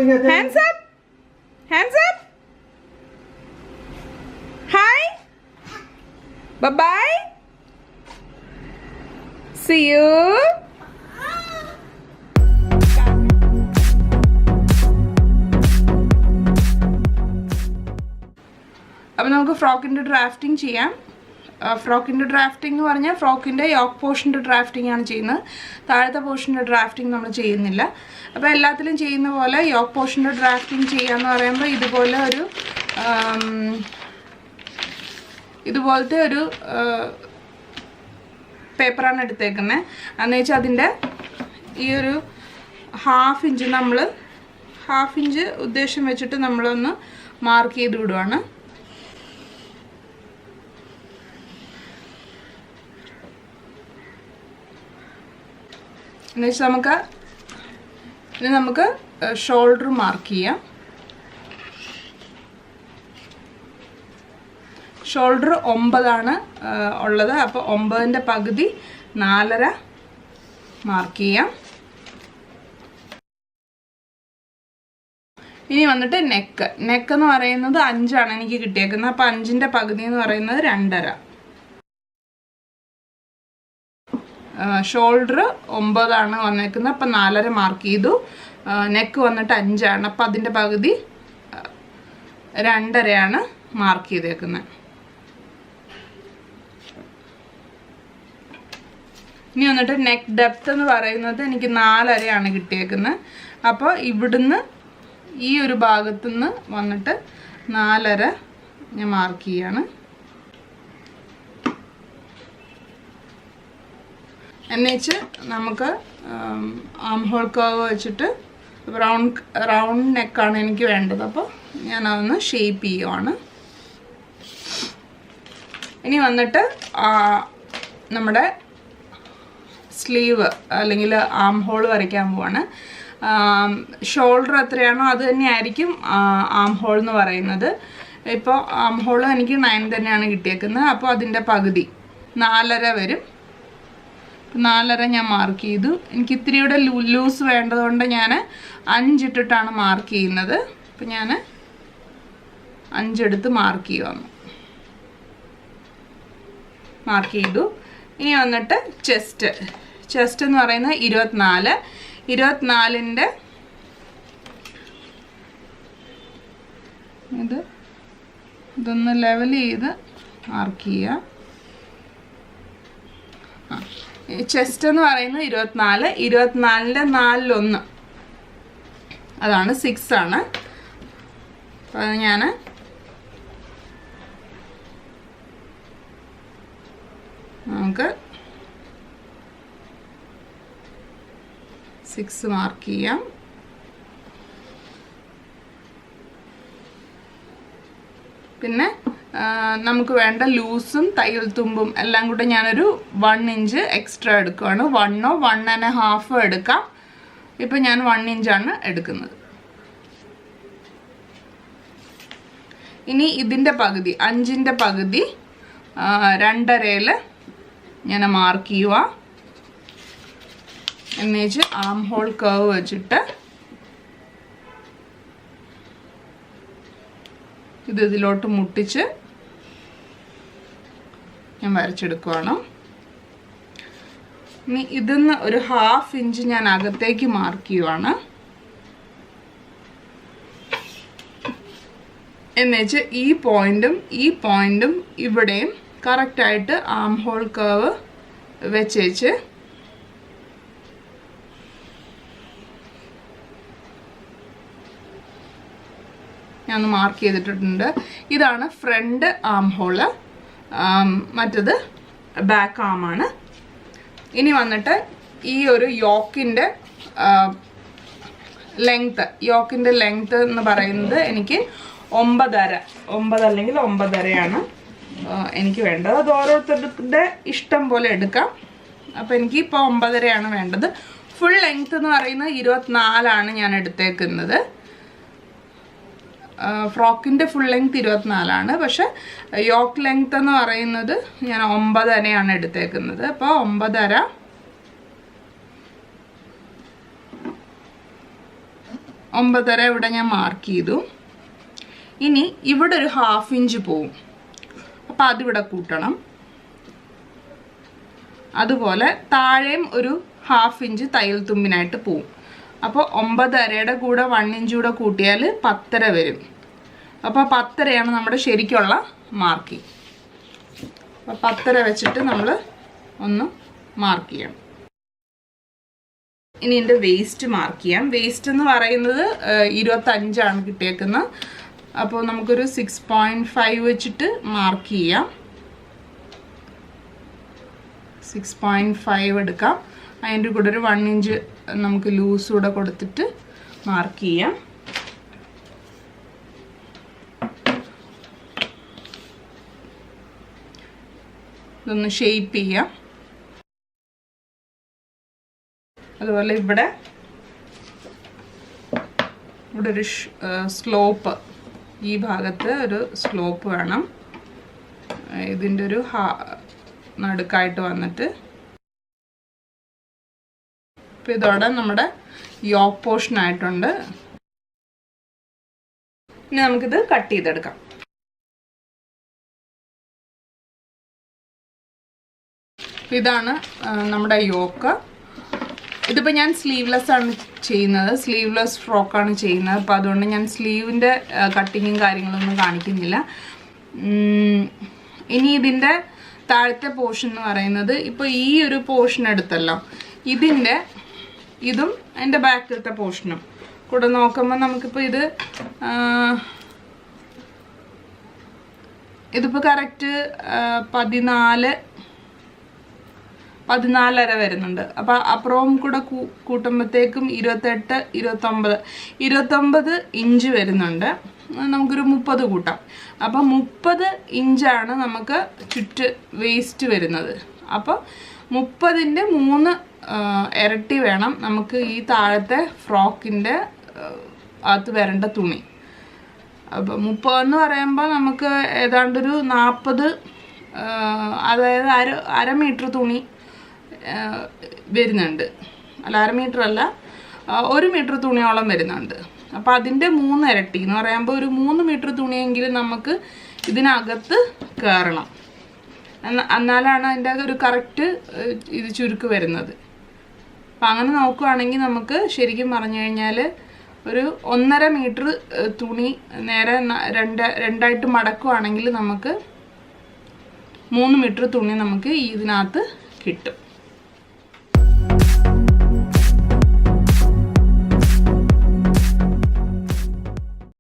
Hands up. Hands up. Hi. Bye-bye. See you. അപ്പോൾ നമുക്ക് ഫ്രോക്കിൻ്റെ drafting ചെയ്യാം. ഫ്രോക്കിൻ്റെ ഡ്രാഫ്റ്റിംഗ് എന്ന് പറഞ്ഞാൽ ഫ്രോക്കിൻ്റെ യോക്ക് പോർഷൻ്റെ ഡ്രാഫ്റ്റിംഗ് ആണ് ചെയ്യുന്നത്. താഴത്തെ പോർഷൻ്റെ ഡ്രാഫ്റ്റിംഗ് നമ്മൾ ചെയ്യുന്നില്ല. അപ്പോൾ എല്ലാത്തിലും ചെയ്യുന്ന പോലെ യോക്ക് പോർഷൻ്റെ ഡ്രാഫ്റ്റിംഗ് ചെയ്യാമെന്ന് പറയുമ്പോൾ ഇതുപോലത്തെ ഒരു പേപ്പറാണ് എടുത്തേക്കുന്നത്. എന്ന് വെച്ചാൽ അതിൻ്റെ ഈ ഒരു ഹാഫ് ഇഞ്ച് ഉദ്ദേശം വെച്ചിട്ട് നമ്മളൊന്ന് മാർക്ക് ചെയ്ത് വിടുവാണ്. എന്നുവെച്ചാൽ നമുക്ക് ഷോൾഡർ മാർക്ക് ചെയ്യാം. ഷോൾഡർ 9 ഉള്ളത്. അപ്പോൾ 9ൻ്റെ പകുതി 4.5 മാർക്ക് ചെയ്യാം. ഇനി വന്നിട്ട് നെക്ക് എന്ന് പറയുന്നത് 5 എനിക്ക് കിട്ടിയേക്കുന്നത്. അപ്പോൾ 5ൻ്റെ പകുതി എന്ന് പറയുന്നത് 2.5. ഷോൾഡർ 9 വന്നേക്കുന്നത്. അപ്പം 4.5 മാർക്ക് ചെയ്തു. നെക്ക് വന്നിട്ട് 5 അപ്പം അതിൻ്റെ പകുതി 2.5 മാർക്ക് ചെയ്തേക്കുന്നത്. ഇനി വന്നിട്ട് നെക്ക് ഡെപ്ത് എന്ന് പറയുന്നത് എനിക്ക് 4.5 കിട്ടിയേക്കുന്നത്. അപ്പോൾ ഇവിടുന്ന് ഈ ഒരു ഭാഗത്തുനിന്ന് വന്നിട്ട് 4.5 ഞാൻ മാർക്ക് ചെയ്യാണ്. എന്നുവെച്ച് നമുക്ക് ആം ഹോൾ കർവ് വെച്ചിട്ട് റൗണ്ട് നെക്കാണ് എനിക്ക് വേണ്ടത്. അപ്പോൾ ഞാനതൊന്ന് ഷേപ്പ് ചെയ്യുവാണ്. ഇനി വന്നിട്ട് നമ്മുടെ സ്ലീവ് അല്ലെങ്കിൽ ആം ഹോൾ വരയ്ക്കാൻ പോവാണ്. ഷോൾഡർ എത്രയാണോ അത് തന്നെയായിരിക്കും ആം ഹോൾ എന്ന് പറയുന്നത്. ഇപ്പോൾ ആം ഹോൾ എനിക്ക് 9 തന്നെയാണ് കിട്ടിയേക്കുന്നത്. അപ്പോൾ അതിൻ്റെ പകുതി 4.5 വരും. 4.5 ഞാൻ മാർക്ക് ചെയ്തു. എനിക്ക് ഇത്തിരിയുടെ ലൂസ് വേണ്ടതുകൊണ്ട് ഞാൻ 5 ഇട്ടിട്ടാണ് മാർക്ക് ചെയ്യുന്നത്. അപ്പം ഞാൻ 5 എടുത്ത് മാർക്ക് ചെയ്തു. ഇനി വന്നിട്ട് ചെസ്റ്റ് എന്ന് പറയുന്നത് 24ൻ്റെ ഇതൊന്ന് ലെവൽ ചെയ്ത് മാർക്ക് ചെയ്യുക. ചെസ്റ്റ് എന്ന് പറയുന്നത് 24ൻ്റെ 4/1 അതാണ് 6. അപ്പോൾ അത് ഞാൻ നമുക്ക് 6 മാർക്ക് ചെയ്യാം. പിന്നെ നമുക്ക് വേണ്ട ലൂസും തയ്യൽ തുമ്പും എല്ലാം കൂടെ ഞാനൊരു 1 ഇഞ്ച് എക്സ്ട്രാ എടുക്കുകയാണ്. 1 or 1.5 എടുക്കാം. ഇപ്പം ഞാൻ 1 ഇഞ്ചാണ് എടുക്കുന്നത്. ഇനി ഇതിൻ്റെ പകുതി 5ൻ്റെ പകുതി 2.5 ഞാൻ മാർക്ക് ചെയ്യുക. എന്നുവെച്ച് ആം ഹോൾ കർവ് വെച്ചിട്ട് ഇതിലോട്ട് മുട്ടിച്ച് ഞാൻ വരച്ചെടുക്കുകയാണ്. ഇനി ഇതിന്ന് ഒരു 1/2 ഇഞ്ച് ഞാൻ അകത്തേക്ക് മാർക്ക് ചെയ്യുവാണ്. എന്നുവെച്ച് ഈ പോയിന്റും ഇവിടെയും കറക്റ്റായിട്ട് ആം ഹോൾ കർവ് വെച്ചേച്ച് ഞാൻ മാർക്ക് ചെയ്തിട്ടുണ്ട്. ഇതാണ് ഫ്രണ്ട് ആം ഹോള്. മറ്റത് ബാക്ക് ആമാണ്. ഇനി വന്നിട്ട് ഈ ഒരു യോക്കിൻ്റെ ലെങ്ത് എന്ന് പറയുന്നത് എനിക്ക് 9 അല്ലെങ്കിൽ 9.5 എനിക്ക് വേണ്ടത്. അത് ഓരോരുത്തരുടെ ഇഷ്ടം പോലെ എടുക്കാം. അപ്പോൾ എനിക്ക് ഇപ്പോൾ 9.5 വേണ്ടത്. ഫുൾ ലെങ്ത് എന്ന് പറയുന്നത് 24 ഞാൻ എടുത്തേക്കുന്നത്. ഫ്രോക്കിൻ്റെ ഫുൾ ലെങ്ത് 24, പക്ഷെ യോക്ക് ലെങ്ത് എന്ന് പറയുന്നത് ഞാൻ 9.5 എടുത്തേക്കുന്നത്. അപ്പോൾ 9.5 9.5 ഇവിടെ ഞാൻ മാർക്ക് ചെയ്തു. ഇനി ഇവിടെ ഒരു 1/2 ഇഞ്ച് പോവും. അപ്പോൾ അതിവിടെ കൂട്ടണം. അതുപോലെ താഴെയും ഒരു 1/2 ഇഞ്ച് തയ്യൽ തുമ്പിനായിട്ട് പോവും. അപ്പോൾ 9.5യുടെ കൂടെ 1 ഇഞ്ച് കൂടെ കൂട്ടിയാൽ 10.5 വരും. അപ്പോൾ 10.5യാണ് നമ്മുടെ ശരിക്കുള്ള മാർക്കിങ്. അപ്പോൾ 10.5 വെച്ചിട്ട് നമ്മൾ ഒന്ന് മാർക്ക് ചെയ്യണം. ഇനി എൻ്റെ വേസ്റ്റ് മാർക്ക് ചെയ്യാം. വേസ്റ്റ് എന്ന് പറയുന്നത് 25 കിട്ടിയേക്കുന്നത്. അപ്പോൾ നമുക്കൊരു 6.5 വെച്ചിട്ട് മാർക്ക് ചെയ്യാം. 6.5 എടുക്കാം. അതിൻ്റെ കൂടെ ഒരു 1 ഇഞ്ച് നമുക്ക് ലൂസ് കൂടെ കൊടുത്തിട്ട് മാർക്ക് ചെയ്യാം. ഇതൊന്ന് ഷേപ്പ് ചെയ്യാം. അതുപോലെ ഇവിടെ ഒരു സ്ലോപ്പ്, ഈ ഭാഗത്ത് ഒരു സ്ലോപ്പ് വേണം. ഇതിൻ്റെ ഒരു നടുക്കായിട്ട് വന്നിട്ട് അപ്പോൾ ഇതോടെ നമ്മുടെ യോക്ക് പോർഷൻ ആയിട്ടുണ്ട്. ഇനി നമുക്കിത് കട്ട് ചെയ്തെടുക്കാം. ഇതാണ് നമ്മുടെ യോക്ക്. ഇതിപ്പോൾ ഞാൻ സ്ലീവ്ലെസ് ആണ് ചെയ്യുന്നത്, സ്ലീവ്ലെസ് ഫ്രോക്കാണ് ചെയ്യുന്നത്. അപ്പോൾ അതുകൊണ്ട് ഞാൻ സ്ലീവിൻ്റെ കട്ടിങ്ങും കാര്യങ്ങളൊന്നും കാണിക്കുന്നില്ല. ഇനി ഇതിൻ്റെ താഴത്തെ പോർഷൻ എന്ന് പറയുന്നത്, ഇപ്പോൾ ഈ ഒരു പോർഷൻ എടുത്തല്ലോ, ഇതും അതിൻ്റെ ബാക്കിലത്തെ പോർഷനും കൂടെ നോക്കുമ്പോൾ നമുക്കിപ്പോൾ ഇതിപ്പോൾ കറക്റ്റ് 14.5 വരുന്നുണ്ട്. അപ്പോൾ അപ്പുറവും കൂടെ കൂട്ടുമ്പോഴത്തേക്കും 28, 29 ഇഞ്ച് വരുന്നുണ്ട്. നമുക്കൊരു 30 കൂട്ടാം. അപ്പോൾ 30 ഇഞ്ചാണ് നമുക്ക് വേസ്റ്റ് വരുന്നത്. അപ്പോൾ 30ൻ്റെ 3 ഇരട്ടി വേണം നമുക്ക് ഈ താഴത്തെ ഫ്രോക്കിൻ്റെ അകത്ത് വരേണ്ട തുണി. അപ്പോൾ 30 എന്ന് പറയുമ്പോൾ നമുക്ക് ഏതാണ്ടൊരു 40, അതായത് അര മീറ്റർ തുണി വരുന്നുണ്ട്. അല്ല, 1/2 മീറ്റർ അല്ല, 1 മീറ്റർ തുണിയോളം വരുന്നുണ്ട്. അപ്പോൾ അതിൻ്റെ 3 ഇരട്ടി എന്ന് പറയുമ്പോൾ ഒരു 3 മീറ്റർ തുണിയെങ്കിലും നമുക്ക് ഇതിനകത്ത് കയറണം. എന്നാലാണ് അതിൻ്റെ ഒരു കറക്റ്റ് ഇത് ചുരുക്ക് വരുന്നത്. അപ്പം അങ്ങനെ നോക്കുകയാണെങ്കിൽ നമുക്ക് ശരിക്കും പറഞ്ഞു കഴിഞ്ഞാൽ ഒരു 1.5 മീറ്റർ തുണി നേരെ രണ്ടായിട്ട് മടക്കുകയാണെങ്കിൽ നമുക്ക് 3 മീറ്റർ തുണി നമുക്ക് ഇതിനകത്ത് കിട്ടും.